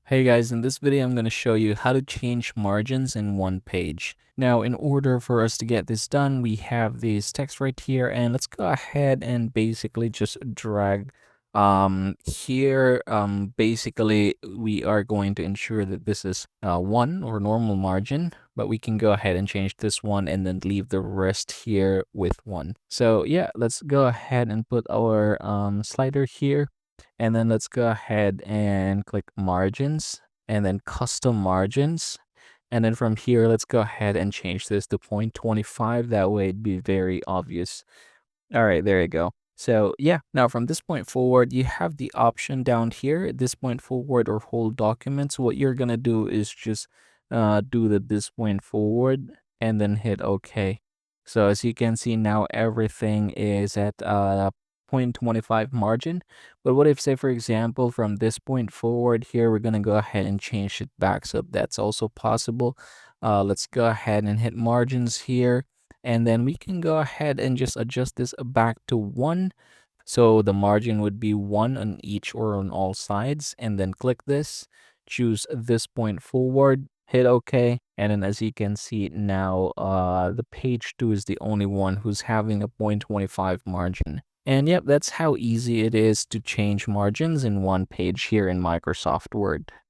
Hey guys, in this video I'm going to show you how to change margins in one page. Now, in order for us to get this done, we have this text right here, and let's go ahead and basically just drag here. Basically we are going to ensure that this is one or normal margin, but we can go ahead and change this one and then leave the rest here with one. So yeah, let's go ahead and put our slider here. And then let's go ahead and click margins and then custom margins. And then from here, let's go ahead and change this to 0.25. That way it'd be very obvious. All right, there you go. So yeah, now from this point forward, you have the option down here, at this point forward or whole documents. What you're gonna do is just do the this point forward and then hit OK. So as you can see now, everything is at 0.25 margin. But what if, say, for example, from this point forward here, we're gonna go ahead and change it back. So that's also possible. Let's go ahead and hit margins here, and then we can go ahead and just adjust this back to 1. So the margin would be 1 on each or on all sides, and then click this, choose this point forward, hit OK, and then as you can see now, the page 2 is the only one who's having a 0.25 margin. And yep, that's how easy it is to change margins in one page here in Microsoft Word.